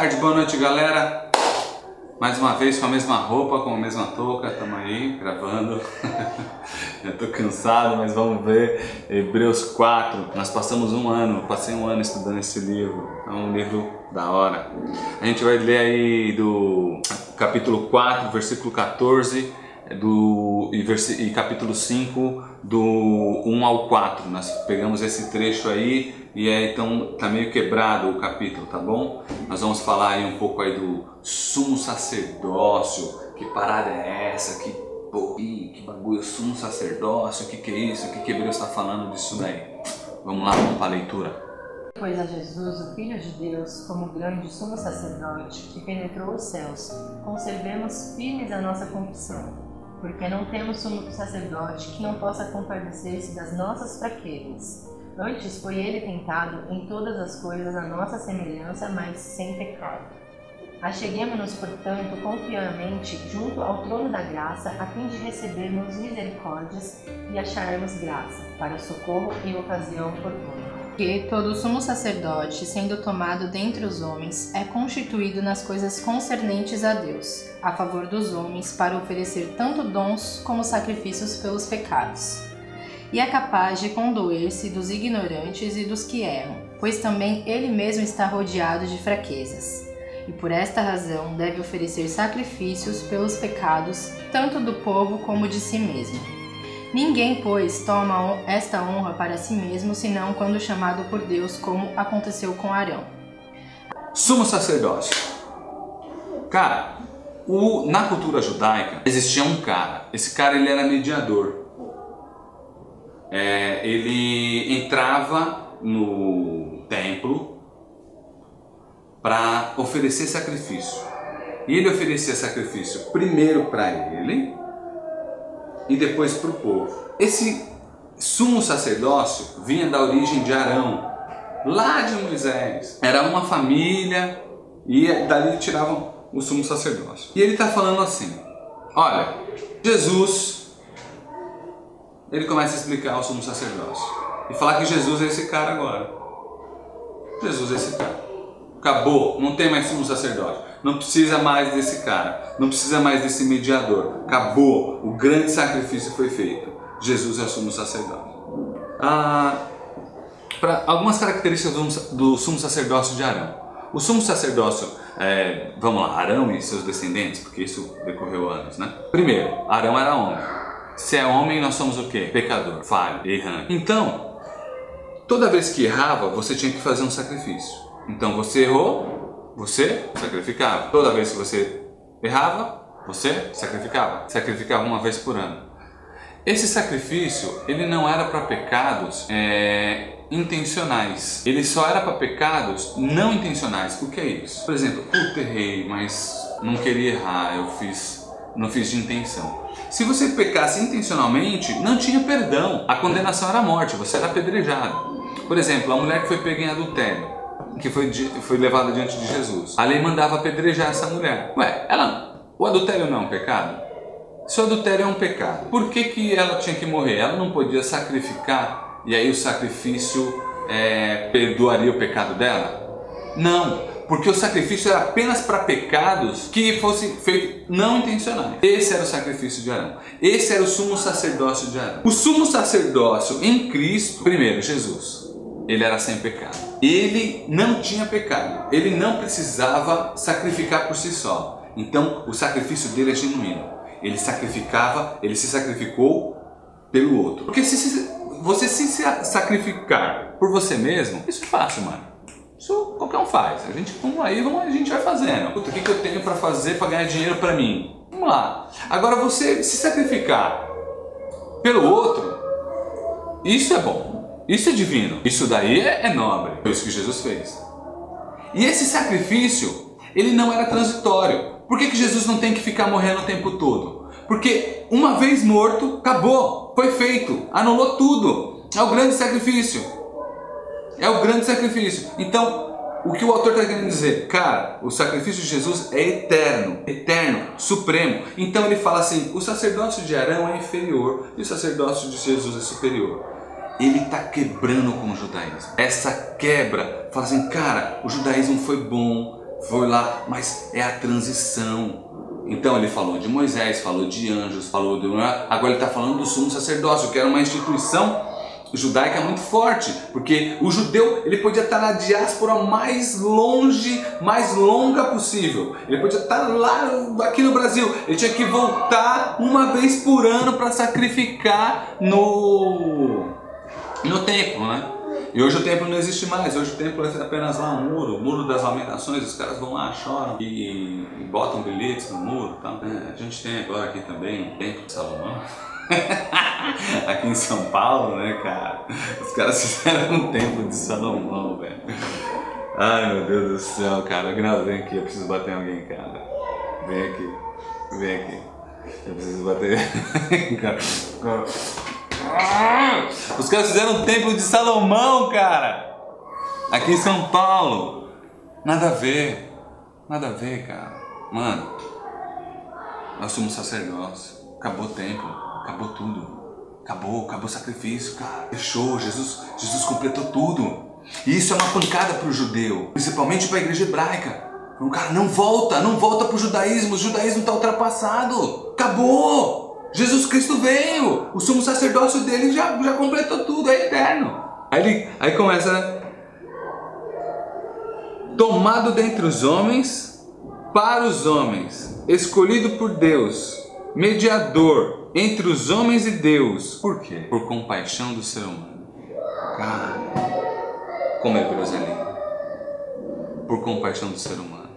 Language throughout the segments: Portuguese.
tarde, boa noite, galera. Mais uma vez com a mesma roupa, com a mesma touca, estamos aí gravando. Já tô cansado, mas vamos ver. Hebreus 4, nós passamos passei um ano estudando esse livro. É um livro da hora. A gente vai ler aí do capítulo 4, versículo 14 e capítulo 5, do 1 ao 4. Nós pegamos esse trecho aí e aí então tá meio quebrado o capítulo, tá bom? Nós vamos falar aí um pouco aí do sumo sacerdócio. Que parada é essa? Que bagulho, sumo sacerdócio, que é isso? O que Hebreus está falando disso daí? Vamos lá, vamos para a leitura. Pois a Jesus, o Filho de Deus, como grande sumo sacerdote que penetrou os céus, conservemos firmes a nossa confissão, porque não temos sumo sacerdote que não possa compadecer-se das nossas fraquezas. Antes foi ele tentado em todas as coisas à nossa semelhança, mas sem pecado. Acheguemo-nos, portanto, confiadamente junto ao trono da graça, a fim de recebermos misericórdias e acharmos graça para socorro em ocasião oportuna. Que todo sumo sacerdote, sendo tomado dentre os homens, é constituído nas coisas concernentes a Deus, a favor dos homens, para oferecer tanto dons como sacrifícios pelos pecados. E é capaz de condoer-se dos ignorantes e dos que erram, pois também ele mesmo está rodeado de fraquezas. E por esta razão deve oferecer sacrifícios pelos pecados, tanto do povo como de si mesmo. Ninguém, pois, toma esta honra para si mesmo, senão quando chamado por Deus, como aconteceu com Arão. Sumo sacerdócio. Cara, na cultura judaica existia um cara. Esse cara ele era mediador. Ele entrava no templo para oferecer sacrifício. E ele oferecia sacrifício primeiro para ele e depois para o povo. Esse sumo sacerdócio vinha da origem de Arão, lá de Moisés. Era uma família e dali tiravam o sumo sacerdócio. E ele está falando assim, olha, Jesus, ele começa a explicar o sumo sacerdócio e falar que Jesus é esse cara agora. Jesus é esse cara. Acabou, não tem mais sumo sacerdote, não precisa mais desse cara, não precisa mais desse mediador, acabou, o grande sacrifício foi feito, Jesus é o sumo sacerdote. Para algumas características do sumo sacerdócio de Arão. O sumo sacerdócio, vamos lá, Arão e seus descendentes, porque isso decorreu anos, né? Primeiro, Arão era homem, se é homem nós somos o quê? Pecador, falho, errante. Então, toda vez que errava, você tinha que fazer um sacrifício. Então você errou, você sacrificava. Toda vez que você errava, você sacrificava. Sacrificava uma vez por ano. Esse sacrifício, ele não era para pecados intencionais. Ele só era para pecados não intencionais. O que é isso? Por exemplo, puta, errei, mas não queria errar, não fiz de intenção. Se você pecasse intencionalmente, não tinha perdão. A condenação era a morte, você era apedrejado. Por exemplo, a mulher que foi pega em adultério, que foi levada diante de Jesus. A lei mandava apedrejar essa mulher. O adultério não é um pecado? Se o adultério é um pecado, por que ela tinha que morrer? Ela não podia sacrificar e aí o sacrifício perdoaria o pecado dela? Não, porque o sacrifício era apenas para pecados que fossem feitos não intencionais. Esse era o sacrifício de Arão. Esse era o sumo sacerdócio de Arão. O sumo sacerdócio em Cristo, primeiro, Jesus. Ele era sem pecado. Ele não tinha pecado. Ele não precisava sacrificar por si só. Então, o sacrifício dele é genuíno. Ele se sacrificou pelo outro. Porque se você se sacrificar por você mesmo, isso é fácil, mano. Isso qualquer um faz. A gente vai fazendo. Puta, o que eu tenho para fazer para ganhar dinheiro para mim? Vamos lá. Agora, você se sacrificar pelo outro, isso é bom. Isso é divino. Isso daí é nobre. Foi isso que Jesus fez. E esse sacrifício, ele não era transitório. Por que Jesus não tem que ficar morrendo o tempo todo? Porque uma vez morto, acabou. Foi feito. Anulou tudo. É o grande sacrifício. É o grande sacrifício. Então, o que o autor está querendo dizer? Cara, o sacrifício de Jesus é eterno. Eterno. Supremo. Então ele fala assim, o sacerdócio de Arão é inferior e o sacerdócio de Jesus é superior. Ele está quebrando com o judaísmo. Essa quebra, fala assim, cara, o judaísmo foi bom, foi lá, mas é a transição. Então ele falou de Moisés, falou de anjos, falou de... Agora ele está falando do sumo sacerdócio, que era uma instituição judaica muito forte, porque o judeu ele podia estar na diáspora mais longe, mais longa possível. Ele podia estar lá aqui no Brasil, ele tinha que voltar uma vez por ano para sacrificar no templo, né? E hoje o templo não existe mais, hoje o templo é apenas lá um muro, o muro das lamentações, os caras vão lá, choram e botam bilhetes no muro e tal. A gente tem agora aqui também o templo de Salomão, aqui em São Paulo, né, cara? Os caras fizeram um templo de Salomão, velho. Ai, meu Deus do céu, cara. Agnaldo, vem aqui, eu preciso bater em alguém, cara. Vem aqui, vem aqui. Eu preciso bater. Os caras fizeram um templo de Salomão, cara, aqui em São Paulo. Nada a ver, cara. Mano, nós somos sacerdócio. Acabou o templo, acabou tudo. Acabou o sacrifício, cara. Fechou, Jesus completou tudo. E isso é uma pancada para o judeu, principalmente para a igreja hebraica. O cara não volta para o judaísmo está ultrapassado. Acabou. Jesus Cristo veio, o sumo sacerdócio dele já completou tudo, é eterno. Aí começa, né? Tomado dentre os homens, para os homens, escolhido por Deus, mediador entre os homens e Deus. Por quê? Por compaixão do ser humano. Cara, como Hebreus é lindo. Por compaixão do ser humano.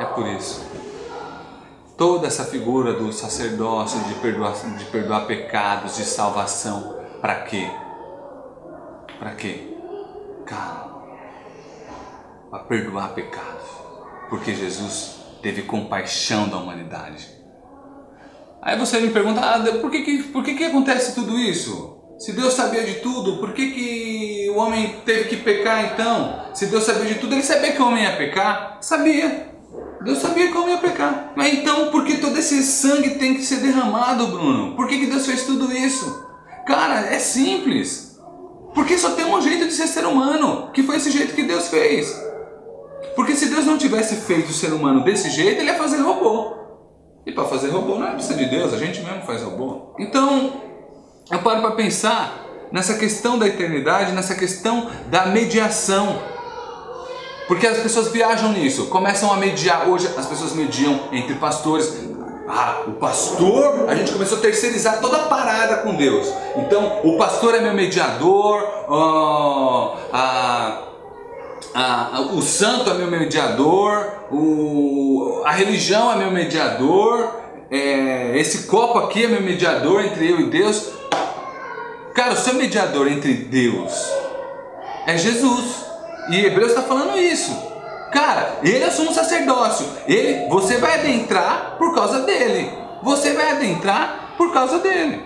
É por isso. Toda essa figura do sacerdócio, de perdoar pecados, de salvação, para quê? Para quê? Cara, para perdoar pecados, porque Jesus teve compaixão da humanidade. Aí você me pergunta, por que acontece tudo isso? Se Deus sabia de tudo, por que o homem teve que pecar então? Se Deus sabia de tudo, ele sabia que o homem ia pecar? Sabia. Deus sabia que o homem ia pecar. Mas então, por que todo esse sangue tem que ser derramado, Bruno? Por que Deus fez tudo isso? Cara, é simples. Porque só tem um jeito de ser ser humano, que foi esse jeito que Deus fez. Porque se Deus não tivesse feito o ser humano desse jeito, ele ia fazer robô. E para fazer robô não precisa de Deus, a gente mesmo faz robô. Então, eu paro para pensar nessa questão da eternidade, nessa questão da mediação. Porque as pessoas viajam nisso, começam a mediar. Hoje as pessoas mediam entre pastores. O pastor, a gente começou a terceirizar toda a parada com Deus. Então, o pastor é meu mediador, o santo é meu mediador, a religião é meu mediador, esse copo aqui é meu mediador entre eu e Deus. Cara, o seu mediador entre Deus é Jesus. E Hebreus está falando isso. Cara, ele é o sumo sacerdócio. Você vai adentrar por causa dele. Você vai adentrar por causa dele.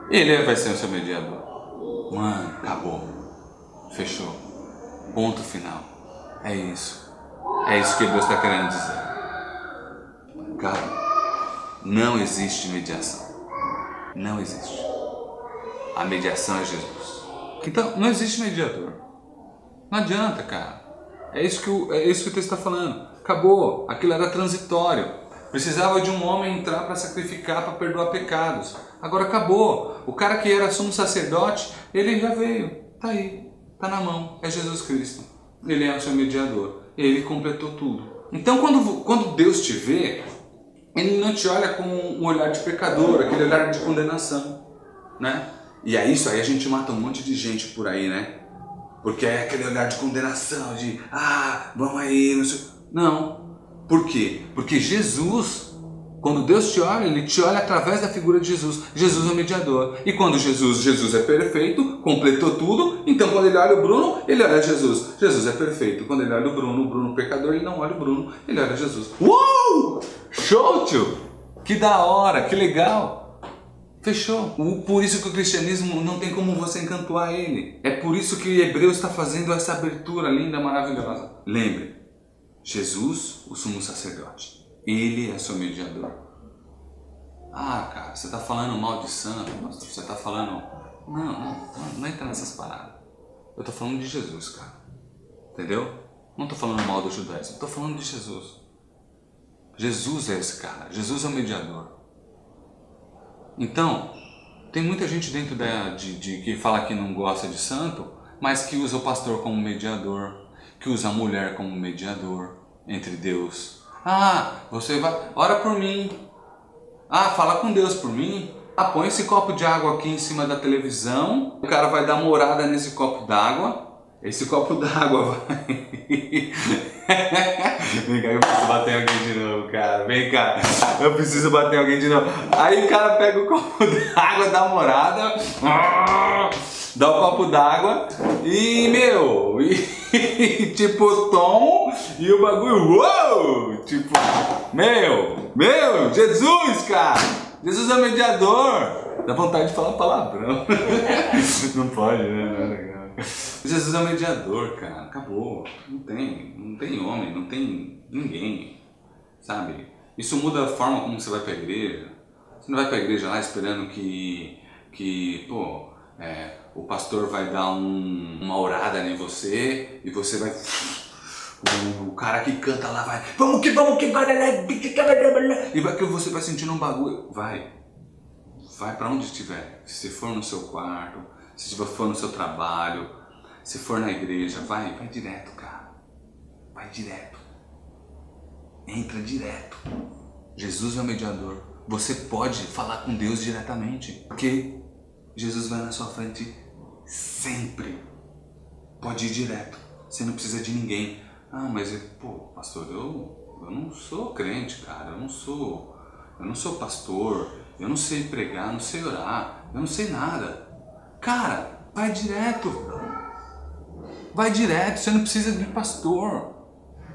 Ele vai ser o seu mediador. Mano, acabou. Fechou. Ponto final. É isso. É isso que Hebreus está querendo dizer. Cara, não existe mediação. Não existe. A mediação é Jesus. Então, não existe mediador. Não adianta, cara. É isso que o texto está falando. Acabou. Aquilo era transitório. Precisava de um homem entrar para sacrificar, para perdoar pecados. Agora acabou. O cara que era sumo sacerdote, ele já veio. Tá aí. Tá na mão. É Jesus Cristo. Ele é o seu mediador. Ele completou tudo. Então quando Deus te vê, ele não te olha com um olhar de pecador, aquele olhar de condenação, né? E é isso aí, a gente mata um monte de gente por aí, né? Porque é aquele olhar de condenação, de vamos aí, não sei. Não. Por quê? Porque Jesus, quando Deus te olha, ele te olha através da figura de Jesus. Jesus é o mediador. E quando Jesus é perfeito, completou tudo, então quando ele olha o Bruno, ele olha Jesus. Jesus é perfeito. Quando ele olha o Bruno pecador, ele não olha o Bruno, ele olha Jesus. Uou! Show, tio! Que da hora, que legal! Fechou. Por isso que o cristianismo não tem como você encantoar ele. É por isso que Hebreus está fazendo essa abertura linda, maravilhosa. Lembre, Jesus, o sumo sacerdote, ele é seu mediador. Cara, você está falando mal de santo, você está falando... Não entra nessas paradas. Eu estou falando de Jesus, cara. Entendeu? Não estou falando mal do judaísmo, estou falando de Jesus. Jesus é esse cara, Jesus é o mediador. Então, tem muita gente dentro que fala que não gosta de santo, mas que usa o pastor como mediador, que usa a mulher como mediador entre Deus. Ah, você vai, ora por mim. Ah, fala com Deus por mim. Ah, põe esse copo de água aqui em cima da televisão, o cara vai dar morada nesse copo d'água. Esse copo d'água vai... Vem cá, eu preciso bater em alguém de novo, cara. Vem cá, eu preciso bater em alguém de novo. Aí o cara pega o copo d'água, dá morada, dá o copo d'água e, meu, tipo, tom, e o bagulho, uou! Tipo, meu, Jesus, cara! Jesus é o mediador! Dá vontade de falar palavrão. Não pode, né? Não é legal. Jesus é o mediador, cara. Acabou. Não tem homem, não tem ninguém. Sabe? Isso muda a forma como você vai pra igreja. Você não vai pra igreja lá esperando que o pastor vai dar uma orada em você e você vai... O cara que canta lá vai... Vamos que vai... E vai que você vai sentindo um bagulho. Vai pra onde estiver. Se for no seu quarto, se for no seu trabalho, se for na igreja, vai direto, cara. Vai direto. Entra direto. Jesus é o mediador. Você pode falar com Deus diretamente, porque Jesus vai na sua frente sempre. Pode ir direto. Você não precisa de ninguém. Ah, mas pastor, eu não sou crente, cara. Eu não sou pastor. Eu não sei pregar, não sei orar. Eu não sei nada. Cara, vai direto. Vai direto. Você não precisa de pastor.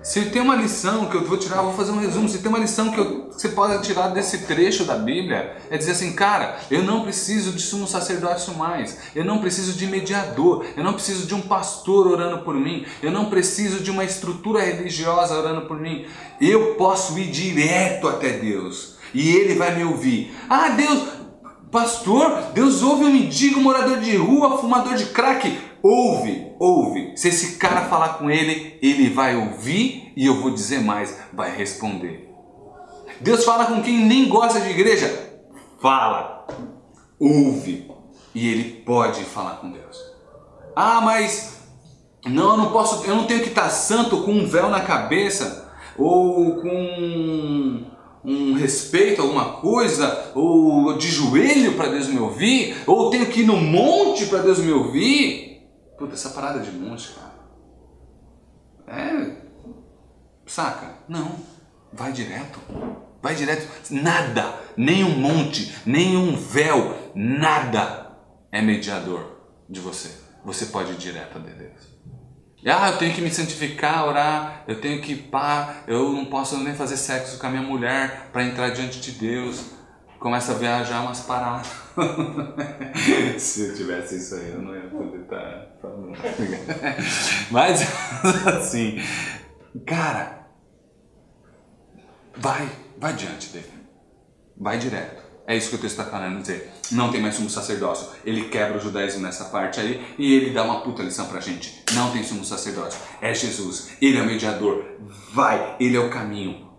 Se tem uma lição que eu vou tirar, eu vou fazer um resumo. Se tem uma lição que você pode tirar desse trecho da Bíblia, é dizer assim, cara, eu não preciso de sumo sacerdócio mais. Eu não preciso de mediador. Eu não preciso de um pastor orando por mim. Eu não preciso de uma estrutura religiosa orando por mim. Eu posso ir direto até Deus. E Ele vai me ouvir. Ah, Deus, pastor, Deus ouve um mendigo, morador de rua, fumador de crack. Ouve. Se esse cara falar com ele, ele vai ouvir e eu vou dizer mais, vai responder. Deus fala com quem nem gosta de igreja. Fala. Ouve. E ele pode falar com Deus. Ah, mas não, eu não posso, eu não tenho que estar santo com um véu na cabeça ou com um respeito a alguma coisa, ou de joelho para Deus me ouvir, ou tenho que ir no monte para Deus me ouvir. Puta, essa parada de monte, cara. Saca? Não. Vai direto. Vai direto. Nada, nem um monte, nem um véu, nada é mediador de você. Você pode ir direto a Deus. Ah, eu tenho que me santificar, orar, eu tenho que eu não posso nem fazer sexo com a minha mulher para entrar diante de Deus. Começa a viajar umas paradas. Se eu tivesse isso aí, eu não ia poder estar falando. Mas, assim, cara, vai diante dele. Vai direto. É isso que o texto está querendo dizer. Não tem mais sumo sacerdócio. Ele quebra o judaísmo nessa parte aí e ele dá uma puta lição pra gente. Não tem sumo sacerdócio. É Jesus. Ele é o mediador. Vai. Ele é o caminho.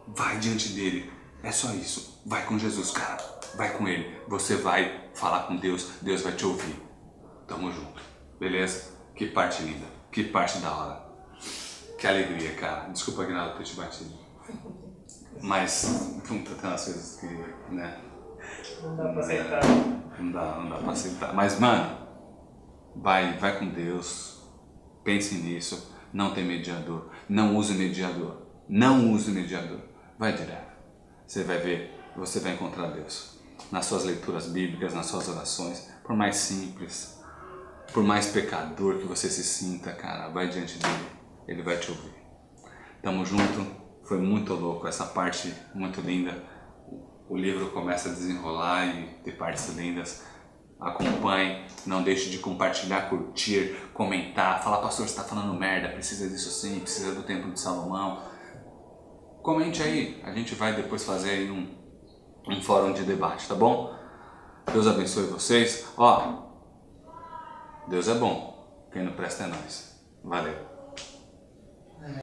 Vai diante dele. É só isso. Vai com Jesus, cara. Vai com ele. Você vai falar com Deus. Deus vai te ouvir. Tamo junto. Beleza? Que parte linda. Que parte da hora. Que alegria, cara. Desculpa, Aguinaldo, ter te batido. Mas, puta, tem umas coisas que, né? Não dá pra aceitar. Não dá pra aceitar. Mas, mano, vai com Deus. Pense nisso. Não tem mediador. Não use mediador. Não use mediador. Vai direto. Você vai ver, você vai encontrar Deus. Nas suas leituras bíblicas, nas suas orações. Por mais simples, por mais pecador que você se sinta, cara, vai diante dele. Ele vai te ouvir. Tamo junto. Foi muito louco, essa parte muito linda. O livro começa a desenrolar e ter partes lindas. Acompanhe, não deixe de compartilhar, curtir, comentar. Falar, pastor, você está falando merda, precisa disso sim, precisa do Templo de Salomão. Comente aí, a gente vai depois fazer aí um fórum de debate, tá bom? Deus abençoe vocês. Deus é bom, quem não presta é nós. Valeu.